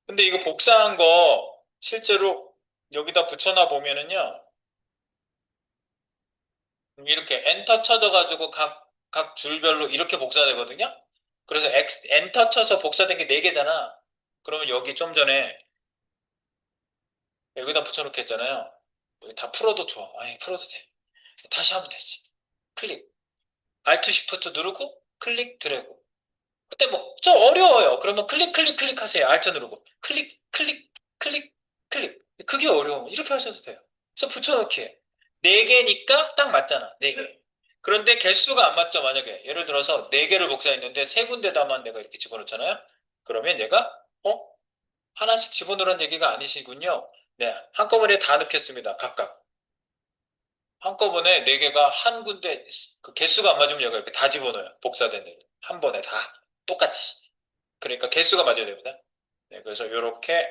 근데 이거 복사한 거 실제로 여기다 붙여놔 보면은요. 이렇게 엔터 쳐져가지고 각 줄별로 이렇게 복사되거든요. 그래서 엔터 쳐서 복사된 게 네개잖아. 그러면 여기 좀 전에 여기다 붙여놓게 했잖아요. 여기 다 풀어도 좋아. 아니, 풀어도 돼. 다시 하면 되지. 클릭. Alt Shift 누르고 클릭 드래그. 그때 뭐 좀 어려워요. 그러면 클릭 하세요. Alt 누르고. 클릭. 그게 어려워. 이렇게 하셔도 돼요. 그래서 붙여넣기. 네 개니까 딱 맞잖아. 네 개. 그런데 개수가 안 맞죠, 만약에. 예를 들어서 네 개를 복사했는데 세 군데다만 내가 이렇게 집어넣잖아요. 그러면 얘가 하나씩 집어넣으라는 얘기가 아니시군요. 네, 한꺼번에 다 넣겠습니다. 각각. 한꺼번에 네 개가 한 군데 그 개수가 안 맞으면 얘가 이렇게 다 집어넣어요. 복사된 애를. 한 번에 다 똑같이. 그러니까 개수가 맞아야 됩니다. 네, 그래서 이렇게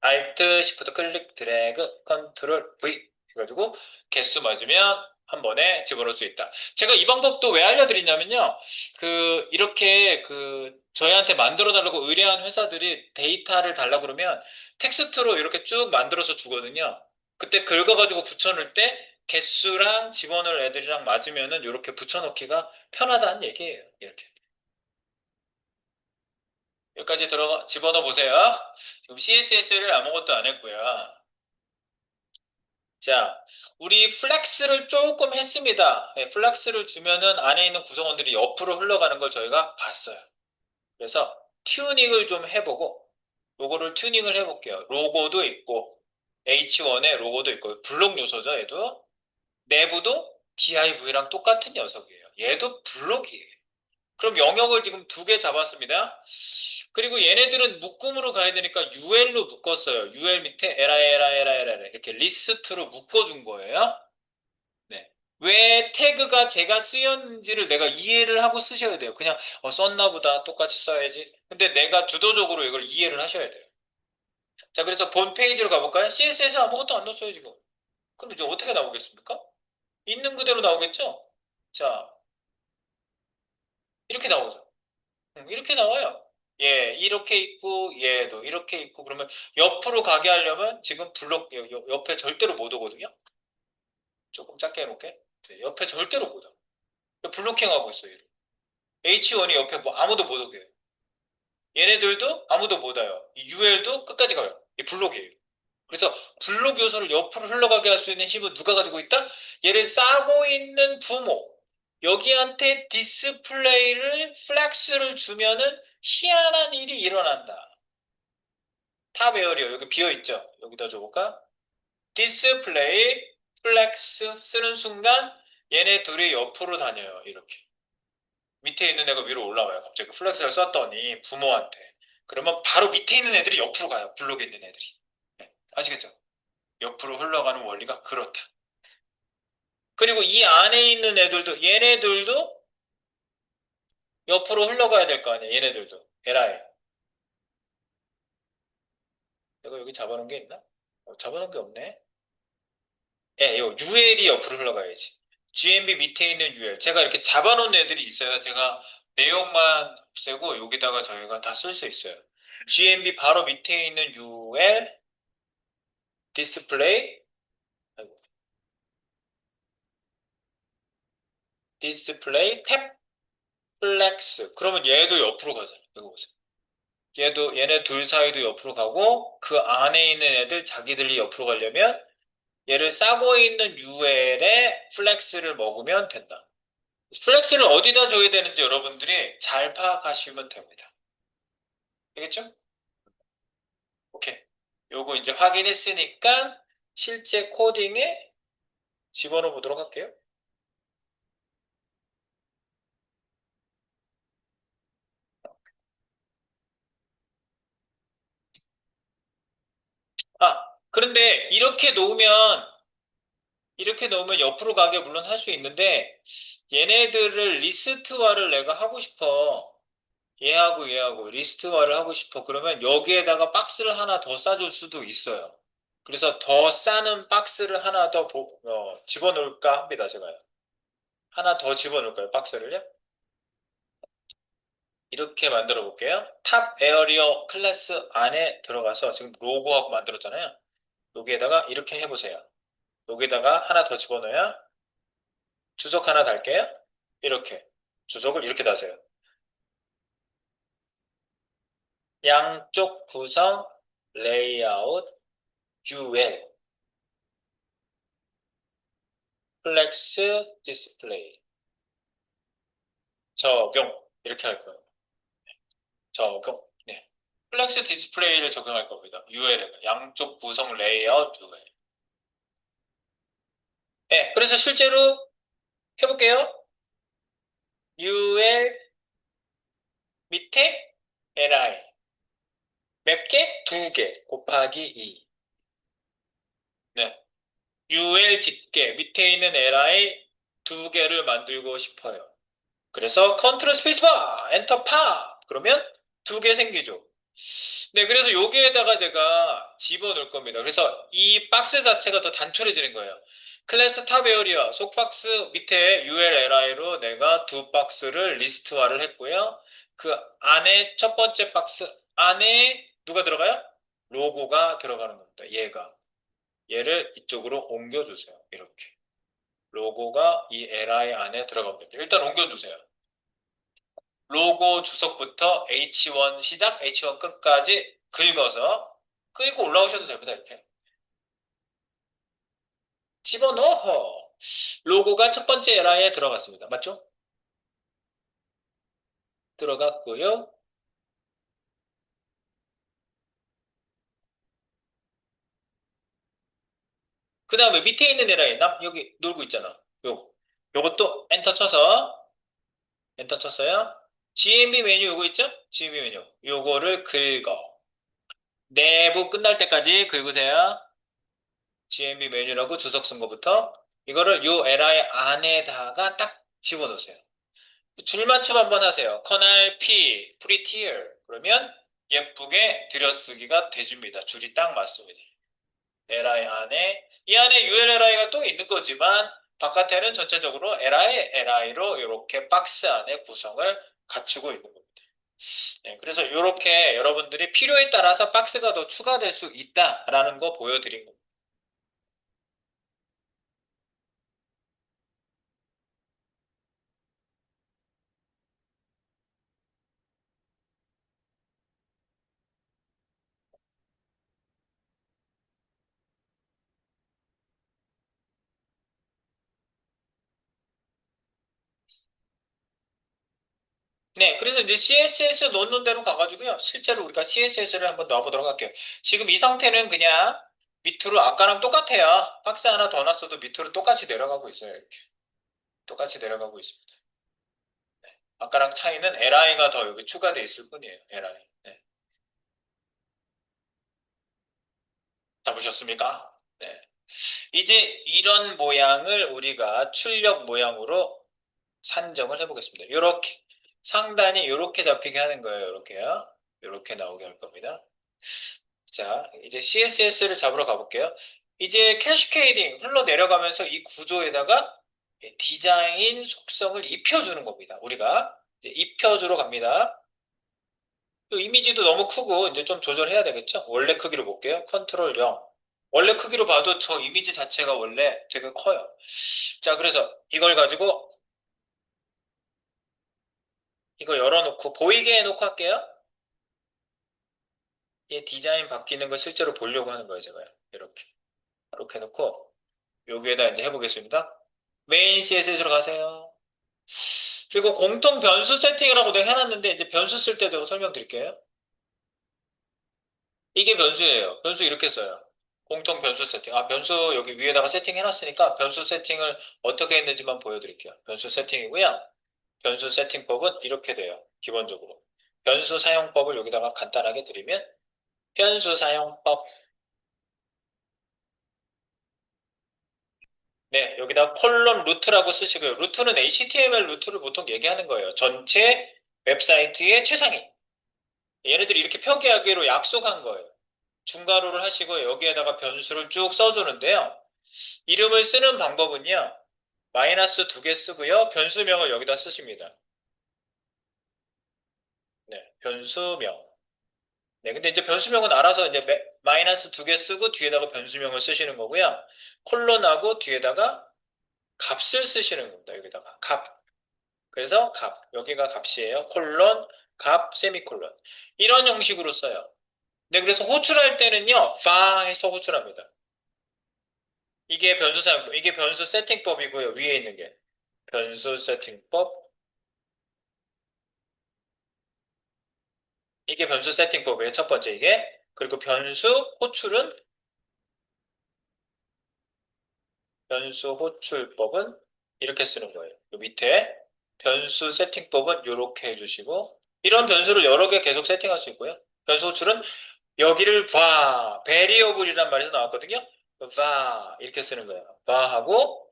Alt, Shift 클릭, 드래그, 컨트롤 V 해가지고 개수 맞으면 한 번에 집어넣을 수 있다. 제가 이 방법도 왜 알려드리냐면요. 이렇게 저희한테 만들어 달라고 의뢰한 회사들이 데이터를 달라고 그러면 텍스트로 이렇게 쭉 만들어서 주거든요. 그때 긁어가지고 붙여넣을 때 개수랑 집어넣을 애들이랑 맞으면은 이렇게 붙여넣기가 편하다는 얘기예요. 이렇게. 여기까지 집어넣어 보세요. 지금 CSS를 아무것도 안 했고요. 자, 우리 플렉스를 조금 했습니다. 네, 플렉스를 주면은 안에 있는 구성원들이 옆으로 흘러가는 걸 저희가 봤어요. 그래서 튜닝을 좀 해보고, 요거를 튜닝을 해볼게요. 로고도 있고, H1의 로고도 있고, 블록 요소죠, 얘도. 내부도 DIV랑 똑같은 녀석이에요. 얘도 블록이에요. 그럼 영역을 지금 두 개 잡았습니다. 그리고 얘네들은 묶음으로 가야 되니까 UL로 묶었어요. UL 밑에 LI 이렇게 리스트로 묶어준 거예요. 네. 왜 태그가 제가 쓰였는지를 내가 이해를 하고 쓰셔야 돼요. 그냥 썼나 보다 똑같이 써야지. 근데 내가 주도적으로 이걸 이해를 하셔야 돼요. 자, 그래서 본 페이지로 가볼까요? CSS 아무것도 안 넣었어요, 지금. 그럼 이제 어떻게 나오겠습니까? 있는 그대로 나오겠죠? 자, 이렇게 나오죠. 이렇게 나와요. 예, 이렇게 있고, 얘도 이렇게 있고, 그러면 옆으로 가게 하려면 지금 블록, 옆에 절대로 못 오거든요? 조금 작게 해놓게. 네, 옆에 절대로 못 와. 블로킹 하고 있어요, 얘를. H1이 옆에 뭐 아무도 못 오게 해요. 얘네들도 아무도 못 와요. 이 UL도 끝까지 가요. 이 블록이에요. 그래서 블록 요소를 옆으로 흘러가게 할 수 있는 힘은 누가 가지고 있다? 얘를 싸고 있는 부모. 여기한테 디스플레이를, 플렉스를 주면은 희한한 일이 일어난다. 탑 에어리어 여기 비어 있죠? 여기다 줘볼까? 디스플레이 플렉스 쓰는 순간 얘네 둘이 옆으로 다녀요. 이렇게. 밑에 있는 애가 위로 올라와요. 갑자기 플렉스를 썼더니 부모한테. 그러면 바로 밑에 있는 애들이 옆으로 가요. 블록에 있는 애들이. 네, 아시겠죠? 옆으로 흘러가는 원리가 그렇다. 그리고 이 안에 있는 애들도 얘네들도 옆으로 흘러가야 될 거 아니야. 얘네들도. 에라이. 내가 여기 잡아놓은 게 있나? 잡아놓은 게 없네. 예, 요 UL이 옆으로 흘러가야지. GMB 밑에 있는 UL. 제가 이렇게 잡아놓은 애들이 있어요. 제가 내용만 없애고 여기다가 저희가 다 쓸 수 있어요. GMB 바로 밑에 있는 UL, 디스플레이, 아이고, 디스플레이, 탭, 플렉스. 그러면 얘도 옆으로 가잖아. 이거 보세요. 얘네 둘 사이도 옆으로 가고 그 안에 있는 애들 자기들이 옆으로 가려면 얘를 싸고 있는 UL에 플렉스를 먹으면 된다. 플렉스를 어디다 줘야 되는지 여러분들이 잘 파악하시면 됩니다. 알겠죠? 오케이. 요거 이제 확인했으니까 실제 코딩에 집어넣어 보도록 할게요. 아, 그런데 이렇게 놓으면 옆으로 가게 물론 할 수 있는데 얘네들을 리스트화를 내가 하고 싶어. 얘하고 리스트화를 하고 싶어. 그러면 여기에다가 박스를 하나 더 싸줄 수도 있어요. 그래서 더 싸는 박스를 하나 더 집어넣을까 합니다, 제가요. 하나 더 집어넣을까요, 박스를요? 이렇게 만들어 볼게요. 탑 에어리어 클래스 안에 들어가서 지금 로고하고 만들었잖아요. 여기에다가 이렇게 해보세요. 여기에다가 하나 더 집어넣어요. 주석 하나 달게요. 이렇게. 주석을 이렇게 다세요. 양쪽 구성, 레이아웃, UL, 플렉스, 디스플레이. 적용. 이렇게 할 거예요. 적용. 네. 플렉스 디스플레이를 적용할 겁니다. UL에. 양쪽 구성 레이아웃, UL. 네. 그래서 실제로 해볼게요. UL 밑에 li. 몇 개? 두 개. 곱하기 2. 네. UL 집계. 밑에 있는 li 두 개를 만들고 싶어요. 그래서 컨트롤 스페이스바 엔터 파 그러면 두 개 생기죠. 네, 그래서 여기에다가 제가 집어넣을 겁니다. 그래서 이 박스 자체가 더 단촐해지는 거예요. 클래스 탑 에어리어 속박스 밑에 ULLI로 내가 두 박스를 리스트화를 했고요. 그 안에 첫 번째 박스 안에 누가 들어가요? 로고가 들어가는 겁니다. 얘를 이쪽으로 옮겨주세요. 이렇게. 로고가 이 LI 안에 들어갑니다. 일단 옮겨주세요. 로고 주석부터 H1 시작, H1 끝까지 긁어서 끌고 올라오셔도 됩니다. 이렇게. 집어넣어. 로고가 첫 번째 에라에 들어갔습니다. 맞죠? 들어갔고요. 그 다음에 밑에 있는 에라에 여기 놀고 있잖아. 요것도 엔터 쳤어요. GMB 메뉴 요거 있죠? GMB 메뉴. 요거를 긁어. 내부 끝날 때까지 긁으세요. GMB 메뉴라고 주석 쓴 거부터 이거를 요 LI 안에다가 딱 집어넣으세요. 줄맞춤 한번 하세요. 커널 P, prettier. 그러면 예쁘게 들여쓰기가 돼줍니다. 줄이 딱 맞습니다. LI 안에, 이 안에 ULLI가 또 있는 거지만, 바깥에는 전체적으로 LI로 이렇게 박스 안에 구성을 갖추고 있는 겁니다. 네, 그래서 이렇게 여러분들이 필요에 따라서 박스가 더 추가될 수 있다라는 거 보여드린 겁니다. 네, 그래서 이제 CSS 넣는 대로 가가지고요. 실제로 우리가 CSS를 한번 넣어보도록 할게요. 지금 이 상태는 그냥 밑으로 아까랑 똑같아요. 박스 하나 더 놨어도 밑으로 똑같이 내려가고 있어요. 이렇게. 똑같이 내려가고 있습니다. 아까랑 차이는 LI가 더 여기 추가되어 있을 뿐이에요. LI. 네. 잡으셨습니까? 네. 이제 이런 모양을 우리가 출력 모양으로 산정을 해보겠습니다. 이렇게 상단이 이렇게 잡히게 하는 거예요. 이렇게요. 이렇게 나오게 할 겁니다. 자, 이제 CSS를 잡으러 가볼게요. 이제 캐스케이딩 흘러내려가면서 이 구조에다가 디자인 속성을 입혀주는 겁니다. 우리가 이제 입혀주러 갑니다. 또 이미지도 너무 크고 이제 좀 조절해야 되겠죠? 원래 크기로 볼게요. 컨트롤 0. 원래 크기로 봐도 저 이미지 자체가 원래 되게 커요. 자, 그래서 이걸 가지고 이거 열어놓고 보이게 해놓고 할게요. 이 디자인 바뀌는 걸 실제로 보려고 하는 거예요, 제가요. 이렇게. 이렇게 해놓고 여기에다 이제 해보겠습니다. 메인 CSS로 가세요. 그리고 공통 변수 세팅이라고 내가 해놨는데 이제 변수 쓸 때 제가 설명드릴게요. 이게 변수예요. 변수 이렇게 써요. 공통 변수 세팅. 아, 변수 여기 위에다가 세팅해놨으니까 변수 세팅을 어떻게 했는지만 보여드릴게요. 변수 세팅이고요. 변수 세팅법은 이렇게 돼요. 기본적으로. 변수 사용법을 여기다가 간단하게 드리면 변수 사용법. 네, 여기다 콜론 루트라고 쓰시고요. 루트는 HTML 루트를 보통 얘기하는 거예요. 전체 웹사이트의 최상위. 얘네들이 이렇게 표기하기로 약속한 거예요. 중괄호를 하시고 여기에다가 변수를 쭉 써주는데요. 이름을 쓰는 방법은요. 마이너스 두 개 쓰고요. 변수명을 여기다 쓰십니다. 네, 변수명. 네, 근데 이제 변수명은 알아서 이제 마이너스 두 개 쓰고 뒤에다가 변수명을 쓰시는 거고요. 콜론하고 뒤에다가 값을 쓰시는 겁니다. 여기다가 값. 그래서 값. 여기가 값이에요. 콜론, 값, 세미콜론. 이런 형식으로 써요. 네, 그래서 호출할 때는요. 바 해서 호출합니다. 이게 변수 사용법, 이게 변수 세팅법이고요. 위에 있는 게. 변수 세팅법. 이게 변수 세팅법이에요. 첫 번째 이게. 그리고 변수 호출은 변수 호출법은 이렇게 쓰는 거예요. 요 밑에 변수 세팅법은 이렇게 해주시고 이런 변수를 여러 개 계속 세팅할 수 있고요. 변수 호출은 여기를 봐, 베리어블이란 말에서 나왔거든요. 봐 이렇게 쓰는 거예요. 봐하고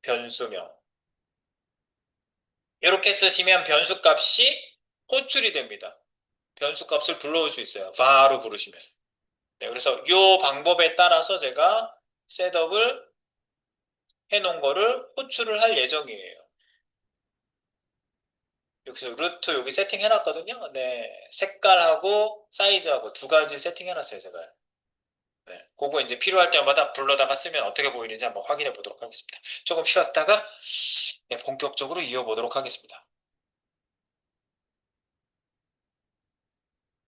변수명 이렇게 쓰시면 변수 값이 호출이 됩니다. 변수 값을 불러올 수 있어요. 바로 부르시면. 네, 그래서 이 방법에 따라서 제가 셋업을 해놓은 거를 호출을 할 예정이에요. 여기서 루트 여기 세팅해놨거든요. 네, 색깔하고 사이즈하고 두 가지 세팅해놨어요, 제가. 네, 그거 이제 필요할 때마다 불러다가 쓰면 어떻게 보이는지 한번 확인해 보도록 하겠습니다. 조금 쉬었다가 네, 본격적으로 이어보도록 하겠습니다.